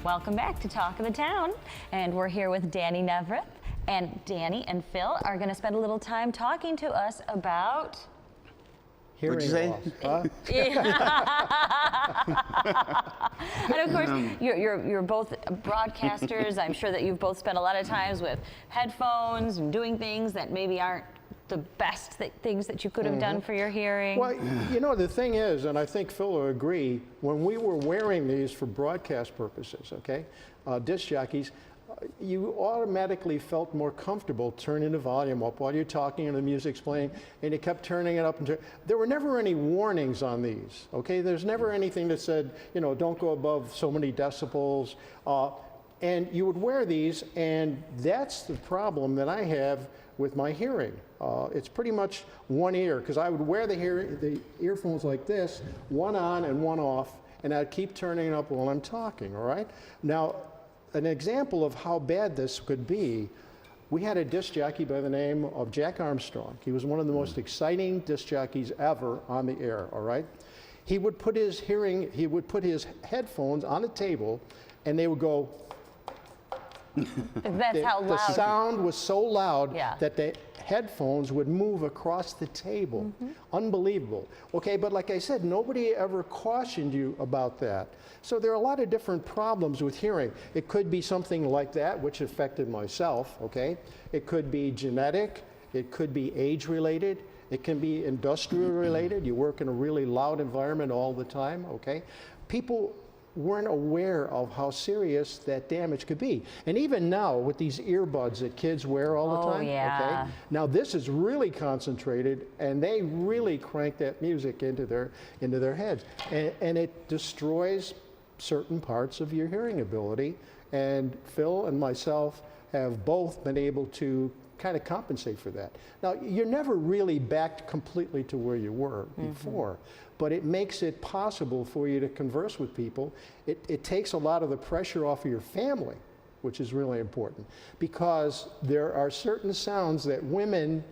Welcome back to Talk of the Town, and we're here with Danny Neaverth, and Danny and Phil are going to spend a little time talking to us about What'd you say? Huh? And of course, you're both broadcasters. I'm sure that you've both spent a lot of times with headphones and doing things that maybe aren't the best things that you could have done for your hearing. Well, you know, the thing is, and I think Phil will agree, when we were wearing these for broadcast purposes, okay, disc jockeys, you automatically felt more comfortable turning the volume up while you're talking and the music's playing, and you kept turning it up. There were never any warnings on these, okay? There's never anything that said, you know, don't go above so many decibels. And you would wear these, and that's the problem that I have with my hearing. It's pretty much one ear, because I would wear the earphones like this, one on and one off, and I'd keep turning it up while I'm talking, all right? Now, an example of how bad this could be, we had a disc jockey by the name of Jack Armstrong. He was one of the most exciting disc jockeys ever on the air, all right? He would put his headphones on the table, and they would go. That's how loud. The sound was so loud Yeah. that the headphones would move across the table. Unbelievable. Okay, but like I said, nobody ever cautioned you about that. So there are a lot of different problems with hearing. It could be something like that, which affected myself, okay? It could be genetic. It could be age-related. It can be industrial-related. You work in a really loud environment all the time, okay? People weren't aware of how serious that damage could be. And even now, with these earbuds that kids wear all the time, yeah. okay? Now this is really concentrated, and they really crank that music into their heads. And it destroys certain parts of your hearing ability. And Phil and myself have both been able to kind of compensate for that. Now, you're never really back completely to where you were before, but it makes it possible for you to converse with people. It takes a lot of the pressure off of your family, which is really important, because there are certain sounds that women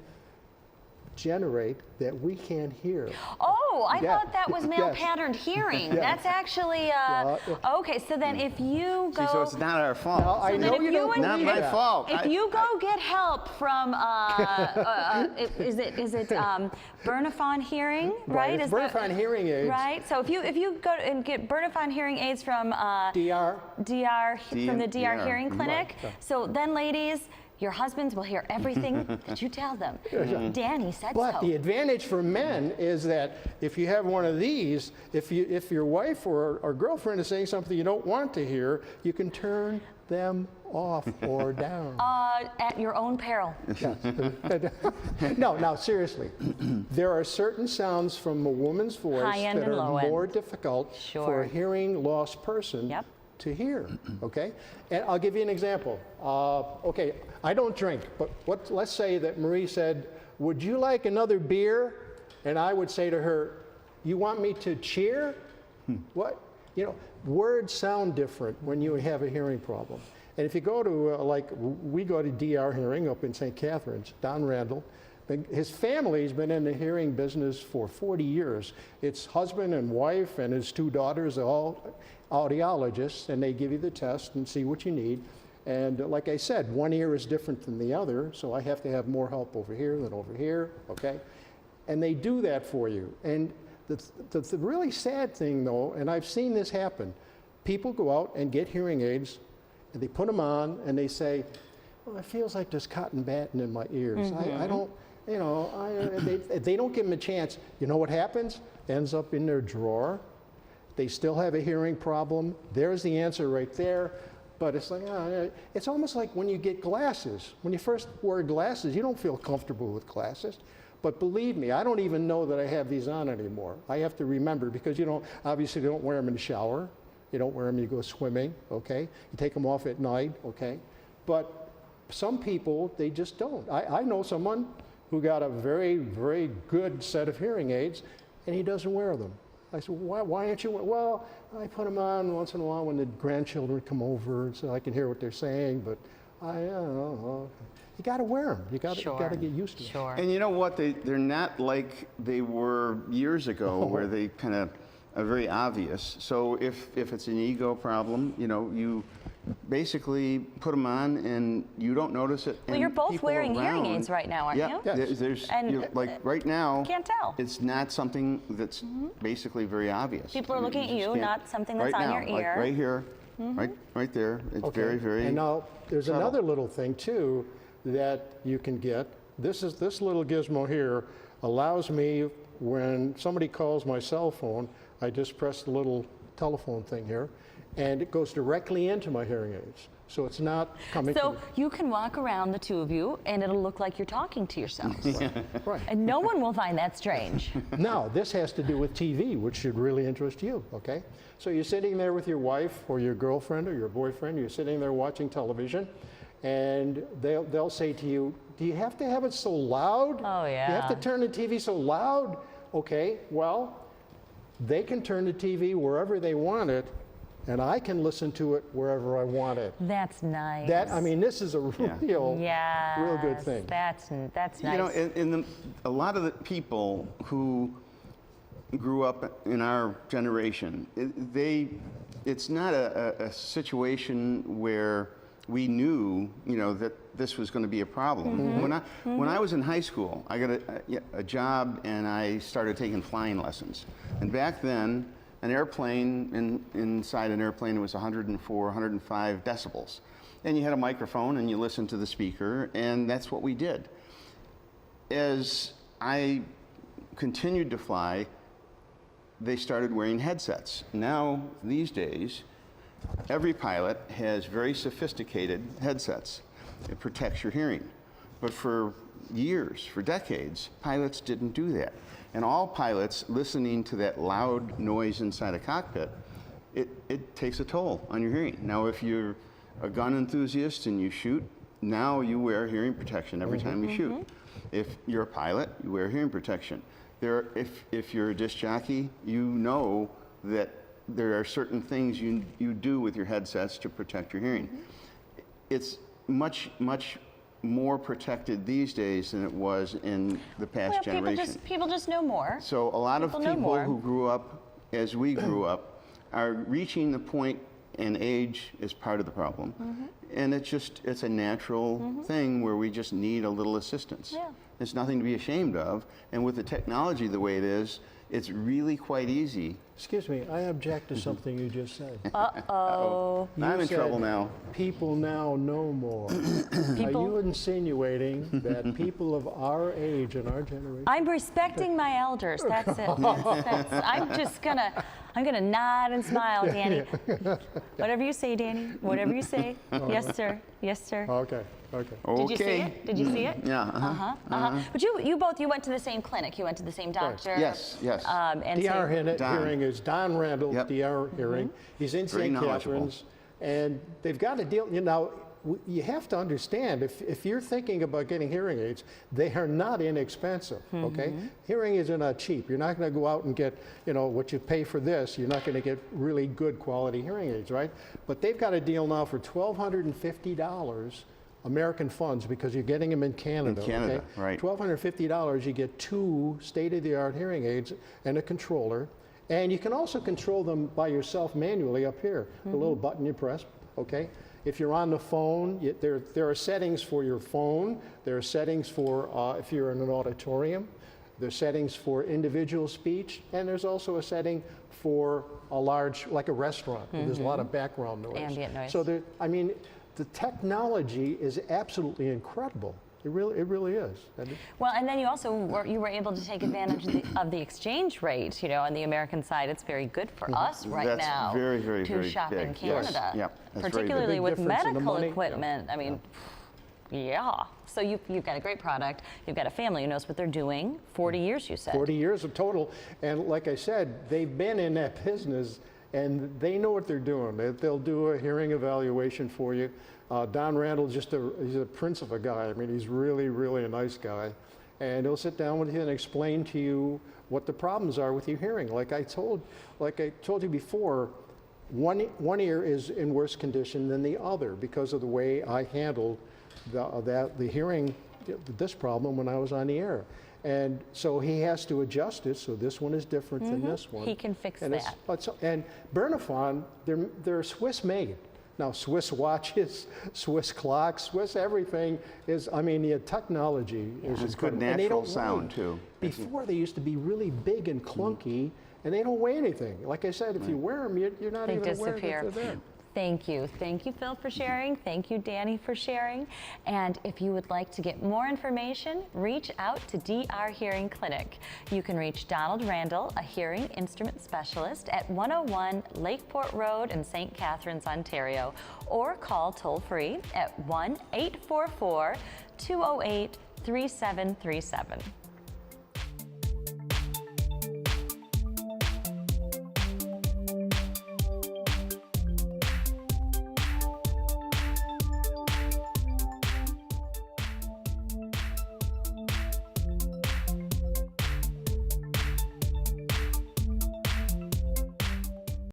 generate that we can't hear. Oh, I Yeah. thought that was male Yes. patterned hearing. Yeah. That's actually, okay, so then if you go... See, so it's not our fault. Now, I know you don't Not believe my that. fault. If you go get help from, is it Bernafon Hearing, right? It's Bernafon Hearing Aids. Right. So if you go and get Bernafon Hearing Aids from DR. from the DR DR. Hearing Clinic, so then ladies, your husbands will hear everything that you tell them. Danny said But so. the advantage for men is that if you have one of these, if your wife or girlfriend is saying something you don't want to hear, you can turn them off or down. At your own peril. No, now seriously, there are certain sounds from a woman's voice High end that and are low end. more difficult Sure. for a hearing loss person Yep. to hear, okay? And I'll give you an example. Okay, I don't drink, but let's say that Marie said, would you like another beer? And I would say to her, you want me to cheer? What? You know, words sound different when you have a hearing problem. And if you go to, like, we go to DR Hearing up in St. Catharines, Don Randall, his family's been in the hearing business for 40 years. It's husband and wife and his two daughters are all audiologists, and they give you the test and see what you need. And like I said, one ear is different than the other, so I have to have more help over here than over here, okay? And they do that for you. And the really sad thing, though, and I've seen this happen, people go out and get hearing aids, and they put them on, and they say, well, it feels like there's cotton batting in my ears. I don't, you know, they don't give them a chance. You know what happens? Ends up in their drawer. They still have a hearing problem. There's the answer right there. But it's like, it's almost like when you get glasses. When you first wear glasses, you don't feel comfortable with glasses. But believe me, I don't even know that I have these on anymore. I have to remember, because you obviously don't wear them in the shower. You don't wear them when you go swimming, okay? You take them off at night, okay? But some people, they just don't. I know someone who got a very, very good set of hearing aids, and he doesn't wear them. I said, why aren't you? Well, I put them on once in a while when the grandchildren come over so I can hear what they're saying, but I don't know. You got to wear them. You got to get used to them. Sure. And you know what? They're not like they were years ago, where they kind of very obvious. So if it's an ego problem, you know, you basically put them on and you don't notice it. Well, you're both wearing hearing aids right now, aren't you? Yeah, there's like right now. Can't tell. It's not something that's basically very obvious. People are looking at you, not something that's right on now, your ear. Like right here, right there. It's very, very. And now there's subtle. another little thing too that you can get. This little gizmo here allows me, when somebody calls my cell phone, I just press the little telephone thing here, and it goes directly into my hearing aids. So it's not coming So from you can walk around, the two of you, and it'll look like you're talking to yourselves. right. And no one will find that strange. Now, this has to do with TV, which should really interest you, okay? So you're sitting there with your wife or your girlfriend or your boyfriend, you're sitting there watching television, and they'll say to you, do you have to have it so loud? Oh, yeah. You have to turn the TV so loud? Okay, well, they can turn the TV wherever they want it, and I can listen to it wherever I want it. That's nice. I mean, this is a real good thing. That's nice. You know, a lot of the people who grew up in our generation, it's not a situation where we knew, you know, that this was going to be a problem. When I was in high school, I got a job and I started taking flying lessons. And back then, an airplane, inside an airplane, was 104, 105 decibels. And you had a microphone and you listened to the speaker, and that's what we did. As I continued to fly, they started wearing headsets. Now, these days, every pilot has very sophisticated headsets. It protects your hearing. But for years, for decades, pilots didn't do that. And all pilots listening to that loud noise inside a cockpit, it takes a toll on your hearing. Now, if you're a gun enthusiast and you shoot, now you wear hearing protection every time you shoot. If you're a pilot, you wear hearing protection. If you're a disc jockey, you know that there are certain things you do with your headsets to protect your hearing. It's much more protected these days than it was in the past generation. People just know more. So a lot of people who grew up as we grew up are reaching the point, and age is part of the problem. And it's a natural thing where we just need a little assistance. Yeah. It's nothing to be ashamed of. And with the technology the way it is, it's really quite easy. Excuse me, I object to something you just said. Uh-oh. I'm in trouble now. People now know more. Are you insinuating that people of our age and our generation? I'm respecting my elders. That's it. I'm gonna nod and smile, Danny. Whatever you say, Danny. Whatever you say. Yes, sir. Yes, sir. Okay. Did you see it? Did you see it? Yeah. But you went to the same clinic. You went to the same doctor. Yes. And DR Don. Hearing is Don Randall, Yep. DR Hearing. He's in Very St. knowledgeable. Catharines, and they've got a deal. You know, you have to understand, if you're thinking about getting hearing aids, they are not inexpensive, okay? Hearing aids are not cheap. You're not going to go out and get, you know, what you pay for this. You're not going to get really good quality hearing aids, right? But they've got a deal now for $1,250 American funds, because you're getting them in Canada. In Canada, okay? right. $1,250, you get 2 state-of-the-art hearing aids and a controller. And you can also control them by yourself manually up here. The little button you press, okay? If you're on the phone, there are settings for your phone. There are settings for if you're in an auditorium. There's settings for individual speech. And there's also a setting for a large, like a restaurant, where there's a lot of background noise. Ambient noise. So the technology is absolutely incredible. It really is. Well, and then you also were able to take advantage of the exchange rate. You know, on the American side, it's very good for us right now. That's very, very, to very shop in big. Yes. Canada, Yeah, that's very particularly big. with Big difference in the medical money. equipment. I mean, yeah. So you've got a great product. You've got a family who knows what they're doing. 40 years, you said. 40 years of total. And like I said, they've been in that business, and they know what they're doing. They'll do a hearing evaluation for you. Don Randall, he's a prince of a guy. I mean, he's really, really a nice guy. And he'll sit down with you and explain to you what the problems are with your hearing. Like I told you before, one ear is in worse condition than the other because of the way I handled the hearing, this problem when I was on the air. And so he has to adjust it, so this one is different than this one. He can fix and that. And Bernafon, they're Swiss made. Now, Swiss watches, Swiss clocks, Swiss everything is, I mean, the technology is It's good incredible. And they natural don't sound, weigh. too. Before, they used to be really big and clunky, and they don't weigh anything. Like I said, if you wear them, you're not They even aware disappear. that they're there. Thank you. Thank you, Phil, for sharing. Thank you, Danny, for sharing. And if you would like to get more information, reach out to DR Hearing Clinic. You can reach Donald Randall, a hearing instrument specialist, at 101 Lakeport Road in St. Catharines, Ontario, or call toll-free at 1-844-208-3737.